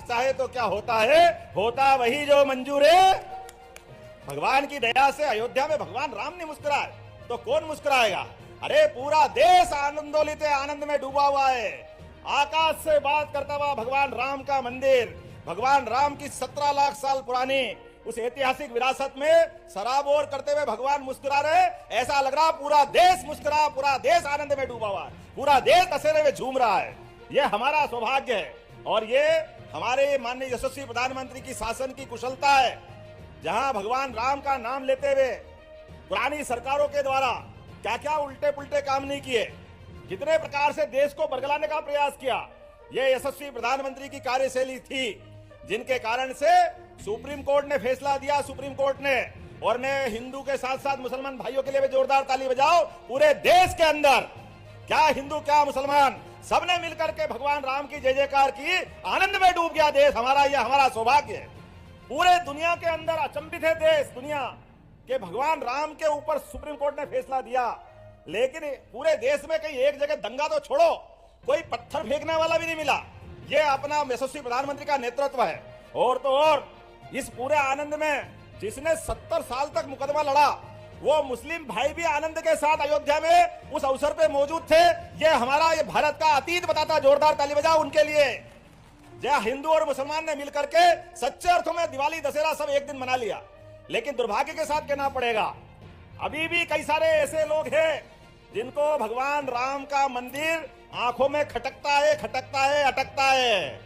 चाहे तो क्या होता है, होता वही जो मंजूर है। भगवान की दया से अयोध्या में भगवान राम ने मुस्कुराए तो कौन मुस्कुराएगा? अरे पूरा देश आनंदोलित है, आनंद में डूबा हुआ है। आकाश से बात करता हुआ भगवान राम का मंदिर, भगवान राम की 17 लाख साल पुरानी उस ऐतिहासिक विरासत में सराबोर करते हुए भगवान मुस्कुरा रहे। ऐसा लग रहा पूरा देश मुस्कुरा, पूरा देश आनंद में डूबा हुआ है, पूरा देश दशहरे में झूम रहा है। ये हमारा सौभाग्य है और ये हमारे माननीय यशस्वी प्रधानमंत्री की शासन की कुशलता है। जहां भगवान राम का नाम लेते हुए पुरानी सरकारों के द्वारा क्या क्या उल्टे पुल्टे काम नहीं किए, कितने प्रकार से देश को बरगलाने का प्रयास किया। ये यशस्वी प्रधानमंत्री की कार्यशैली थी जिनके कारण से सुप्रीम कोर्ट ने फैसला दिया, सुप्रीम कोर्ट ने, और मैं हिंदू के साथ साथ मुसलमान भाइयों के लिए भी जोरदार ताली बजाओ। पूरे देश के अंदर क्या हिंदू क्या मुसलमान सबने मिलकर के भगवान राम की जय जयकार की, आनंद में डूब गया देश हमारा। यह हमारा सौभाग्य है। पूरे दुनिया के अंदर अचंभित है देश, दुनिया के भगवान राम के ऊपर सुप्रीम कोर्ट ने फैसला दिया, लेकिन पूरे देश में कहीं एक जगह दंगा तो छोड़ो, कोई पत्थर फेंकने वाला भी नहीं मिला। ये अपना यशस्वी प्रधानमंत्री का नेतृत्व है। और तो और इस पूरे आनंद में जिसने 70 साल तक मुकदमा लड़ा, वो मुस्लिम भाई भी आनंद के साथ अयोध्या में उस अवसर पे मौजूद थे। ये हमारा, ये भारत का अतीत बताता। जोरदार ताली बजाओ उनके लिए। जय हिंदू और मुसलमान ने मिलकर के सच्चे अर्थों में दिवाली दशहरा सब एक दिन मना लिया, लेकिन दुर्भाग्य के साथ कहना पड़ेगा अभी भी कई सारे ऐसे लोग हैं जिनको भगवान राम का मंदिर आंखों में खटकता है, खटकता है, अटकता है।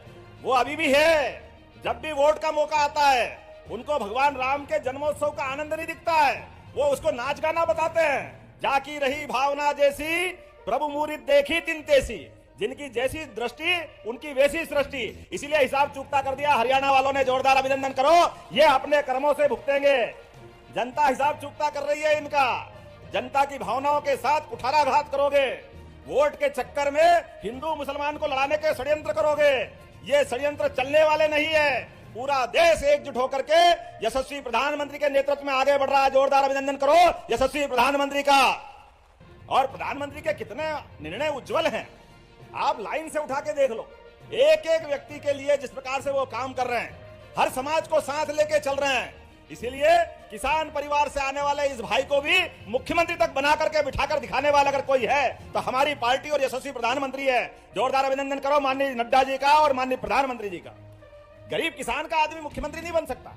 वो अभी भी है। जब भी वोट का मौका आता है उनको भगवान राम के जन्मोत्सव का आनंद नहीं दिखता है, वो उसको नाच गाना बताते हैं। जाकी रही भावना जैसी, प्रभु मूर्ति देखी तिन तैसी। जिनकी जैसी दृष्टि उनकी वैसी सृष्टि। इसीलिए हिसाब चूकता कर दिया। हरियाणा वालों ने जोरदार अभिनंदन करो। ये अपने कर्मों से भुगतेंगे। जनता हिसाब चूकता कर रही है इनका। जनता की भावनाओं के साथ कुठाराघात करोगे, वोट के चक्कर में हिंदू मुसलमान को लड़ाने के षड्यंत्र करोगे। ये षड्यंत्र चलने वाले नहीं है। पूरा देश एकजुट होकर के यशस्वी प्रधानमंत्री के नेतृत्व में आगे बढ़ रहा है। जोरदार अभिनंदन करो यशस्वी प्रधानमंत्री का। और प्रधानमंत्री के कितने निर्णय उज्जवल हैं, आप लाइन से उठा के देख लो। एक एक व्यक्ति के लिए जिस प्रकार से वो काम कर रहे हैं, हर समाज को साथ लेके चल रहे हैं। इसीलिए किसान परिवार से आने वाले इस भाई को भी मुख्यमंत्री तक बना करके बिठाकर दिखाने वाला अगर कोई है तो हमारी पार्टी और यशस्वी प्रधानमंत्री है। जोरदार अभिनंदन करो माननीय नड्डा जी का और माननीय प्रधानमंत्री जी का। गरीब किसान का आदमी मुख्यमंत्री नहीं बन सकता।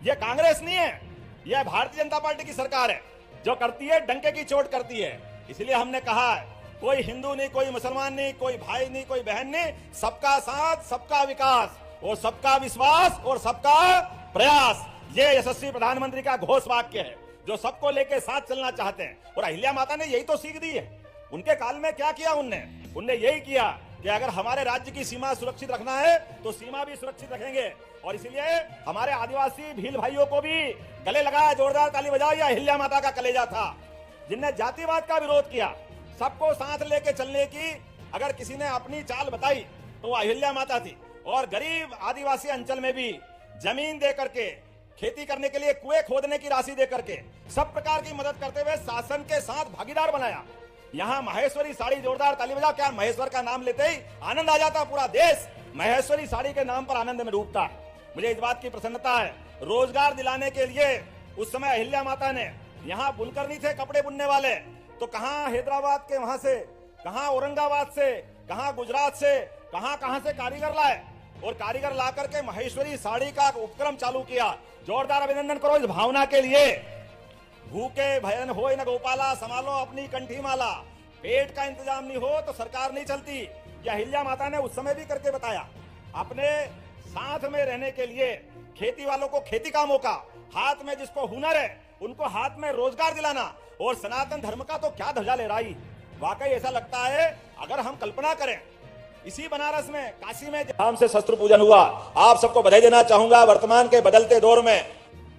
यह कांग्रेस नहीं है, यह भारतीय जनता पार्टी की सरकार है जो करती है डंके की चोट करती है। इसलिए हमने कहा है कोई हिंदू नहीं, कोई मुसलमान नहीं, कोई भाई नहीं, कोई बहन नहीं, सबका साथ, सबका विकास और सबका विश्वास और सबका प्रयास। ये यशस्वी प्रधानमंत्री का घोष वाक्य है जो सबको लेके साथ चलना चाहते हैं। और अहिल्या माता ने यही तो सीख दी है। उनके काल में क्या किया उनने यही किया कि अगर हमारे राज्य की सीमा सुरक्षित रखना है तो सीमा भी सुरक्षित रखेंगे। और इसलिए हमारे आदिवासी भील भाइयों को भी गले लगाया। जोरदार ताली बजाओ। यह अहिल्या माता का कलेजा था जिनने जातिवाद का विरोध किया, सबको साथ लेके चलने की अगर किसी ने अपनी चाल बताई तो वह अहिल्या माता थी। और गरीब आदिवासी अंचल में भी जमीन दे करके, खेती करने के लिए कुएं खोदने की राशि दे करके, सब प्रकार की मदद करते हुए शासन के साथ भागीदार बनाया। यहाँ महेश्वरी साड़ी, जोरदार ताली बजाओ। क्या महेश्वर का नाम लेते ही आनंद आ जाता। पूरा देश महेश्वरी साड़ी के नाम पर आनंद में डूबता है। मुझे इस बात की प्रसन्नता है। रोजगार दिलाने के लिए उस समय अहिल्या माता ने, यहाँ बुनकर नहीं थे कपड़े बुनने वाले, तो कहां हैदराबाद के वहां से, कहां औरंगाबाद से, कहां गुजरात से, कहां से कारीगर लाए और कारीगर ला करके महेश्वरी साड़ी का उपक्रम चालू किया। जोरदार अभिनंदन करो इस भावना के लिए। भूखे भयन हो न गोपाला, संभालो अपनी कंठी माला। पेट का इंतजाम नहीं हो तो सरकार नहीं चलती। यह अहिल्या माता ने उस समय भी करके बताया। अपने साथ में रहने के लिए खेती वालों को खेती का मौका, हाथ में जिसको हुनर है उनको हाथ में रोजगार दिलाना, और सनातन धर्म का तो क्या ध्वजा लहराई। वाकई ऐसा लगता है अगर हम कल्पना करें इसी बनारस में, काशी में नाम से शस्त्र पूजन हुआ। आप सबको बधाई देना चाहूंगा। वर्तमान के बदलते दौर में,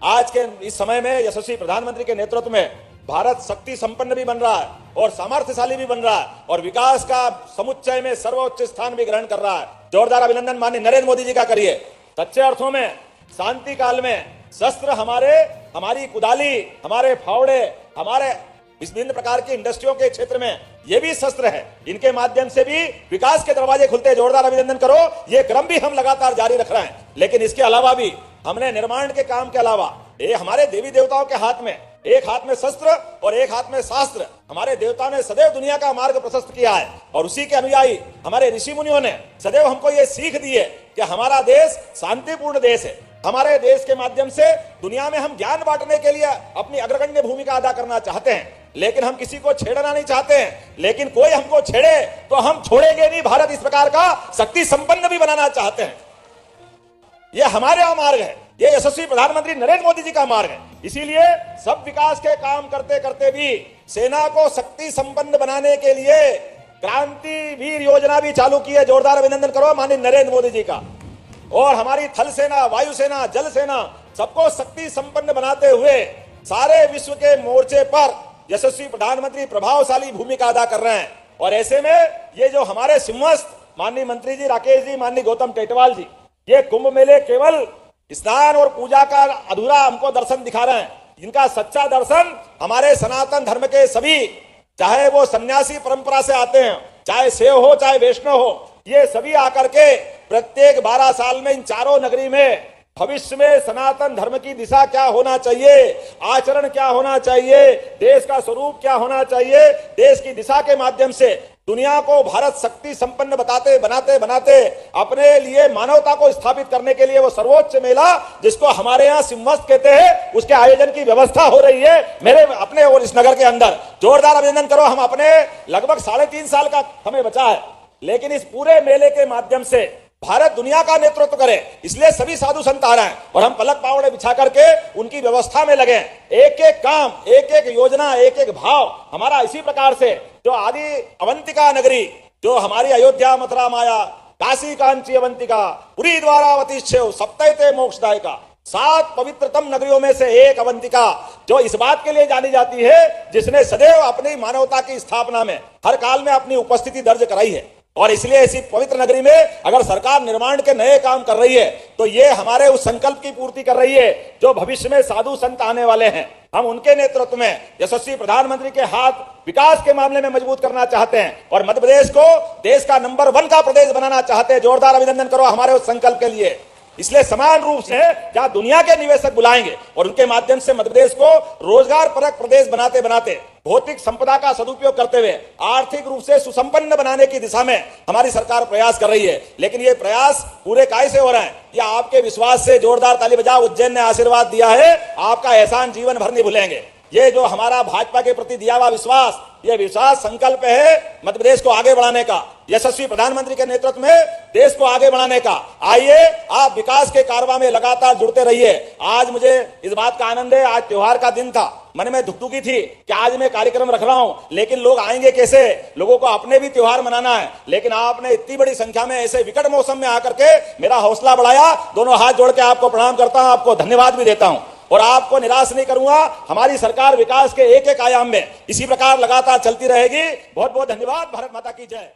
आज के इस समय में यशस्वी प्रधानमंत्री के नेतृत्व में भारत शक्ति संपन्न भी बन रहा है और सामर्थ्यशाली भी बन रहा है और विकास का समुच्चय में सर्वोच्च स्थान भी ग्रहण कर रहा है। जोरदार अभिनंदन माननीय नरेंद्र मोदी जी का करिए। सच्चे अर्थों में शांति काल में शस्त्र हमारी कुदाली, हमारे फावड़े, हमारे विभिन्न प्रकार की इंडस्ट्रियों के क्षेत्र में ये भी शस्त्र है, इनके माध्यम से भी विकास के दरवाजे खुलते हैं। जोरदार अभिनंदन करो। ये क्रम भी हम लगातार जारी रख रहे हैं। लेकिन इसके अलावा भी हमने निर्माण के काम के अलावा ये हमारे देवी देवताओं के हाथ में, एक हाथ में शस्त्र और एक हाथ में शास्त्र, हमारे देवताओं ने सदैव दुनिया का मार्ग प्रशस्त किया है और उसी के अनुयायी हमारे ऋषि मुनियों ने सदैव हमको ये सीख दी है कि हमारा देश शांतिपूर्ण देश है। हमारे देश के माध्यम से दुनिया में हम ज्ञान बांटने के लिए अपनी अग्रगण्य भूमिका अदा करना चाहते हैं, लेकिन हम किसी को छेड़ना नहीं चाहते हैं। लेकिन कोई हमको छेड़े तो हम छोड़ेंगे नहीं। भारत इस प्रकार का शक्ति संपन्न भी बनाना चाहते हैं। ये हमारे यहाँ मार्ग है, ये यशस्वी प्रधानमंत्री नरेंद्र मोदी जी का मार्ग है। इसीलिए सब विकास के काम करते करते भी सेना को शक्ति संपन्न बनाने के लिए क्रांतिवीर योजना भी चालू की है। जोरदार अभिनंदन करो माननीय नरेंद्र मोदी जी का। और हमारी थल सेना, वायु सेना, जल सेना सबको शक्ति संपन्न बनाते हुए सारे विश्व के मोर्चे पर यशस्वी प्रधानमंत्री प्रभावशाली भूमिका अदा कर रहे हैं। और ऐसे में ये जो हमारे सिंहस्थ माननीय मंत्री जी राकेश जी, माननीय गौतम टेटवाल जी, ये कुंभ मेले केवल स्नान और पूजा का अधूरा हमको दर्शन दिखा रहे हैं। इनका सच्चा दर्शन हमारे सनातन धर्म के सभी, चाहे वो सन्यासी परंपरा से आते हैं, चाहे शैव हो चाहे वैष्णव हो, ये सभी आकर के प्रत्येक 12 साल में इन चारों नगरी में भविष्य में सनातन धर्म की दिशा क्या होना चाहिए, आचरण क्या होना चाहिए, देश का स्वरूप क्या होना चाहिए, देश की दिशा के माध्यम से दुनिया को भारत शक्ति संपन्न बनाते बनाते अपने लिए मानवता को स्थापित करने के लिए वो सर्वोच्च मेला जिसको हमारे यहाँ सिंहस्थ कहते हैं, उसके आयोजन की व्यवस्था हो रही है मेरे अपने और इस नगर के अंदर। जोरदार अभिनंदन करो। हम अपने लगभग 3.5 साल का समय बचा है, लेकिन इस पूरे मेले के माध्यम से भारत दुनिया का नेतृत्व करे, इसलिए सभी साधु संत आ रहे हैं और हम पलक पावड़े बिछा करके उनकी व्यवस्था में लगे। एक एक काम, एक एक योजना, एक एक भाव हमारा इसी प्रकार से जो आदि अवंतिका नगरी, जो हमारी अयोध्या, मथुरा, माया, काशी, कांची, अवंतिका, पुरी, द्वारावती, शिव, सप्तैते मोक्षदायिका, 7 पवित्रतम नगरियों में से एक अवंतिका, जो इस बात के लिए जानी जाती है जिसने सदैव अपनी मानवता की स्थापना में हर काल में अपनी उपस्थिति दर्ज कराई है। और इसलिए ऐसी पवित्र नगरी में अगर सरकार निर्माण के नए काम कर रही है तो ये हमारे उस संकल्प की पूर्ति कर रही है जो भविष्य में साधु संत आने वाले हैं। हम उनके नेतृत्व में यशस्वी प्रधानमंत्री के हाथ विकास के मामले में मजबूत करना चाहते हैं और मध्य प्रदेश को देश का नंबर 1 का प्रदेश बनाना चाहते हैं। जोरदार अभिनंदन करो हमारे उस संकल्प के लिए। इसलिए समान रूप से जहां दुनिया के निवेशक बुलाएंगे और उनके माध्यम से मध्य प्रदेश को रोजगार परक प्रदेश बनाते बनाते भौतिक संपदा का सदुपयोग करते हुए आर्थिक रूप से सुसंपन्न बनाने की दिशा में हमारी सरकार प्रयास कर रही है। लेकिन ये प्रयास पूरे काय से हो रहे हैं? ये आपके विश्वास से। जोरदार ताली बजाओ। उज्जैन ने आशीर्वाद दिया है, आपका एहसान जीवन भर नहीं भूलेंगे। ये जो हमारा भाजपा के प्रति दिया हुआ विश्वास, ये विश्वास संकल्प है मध्य प्रदेश को आगे बढ़ाने का, यशस्वी प्रधानमंत्री के नेतृत्व में देश को आगे बढ़ाने का। आइए आप विकास के कारवां में लगातार जुड़ते रहिए। आज मुझे इस बात का आनंद है, आज त्योहार का दिन था, मन में धुकधुकी थी कि आज मैं कार्यक्रम रख रहा हूं, लेकिन लोग आएंगे कैसे? लोगों को अपने भी त्योहार मनाना है। लेकिन आपने इतनी बड़ी संख्या में ऐसे विकट मौसम में आकर के मेरा हौसला बढ़ाया। दोनों हाथ जोड़ के आपको प्रणाम करता हूं, आपको धन्यवाद भी देता हूं और आपको निराश नहीं करूंगा। हमारी सरकार विकास के एक एक आयाम में इसी प्रकार लगातार चलती रहेगी। बहुत बहुत धन्यवाद। भारत माता की जय।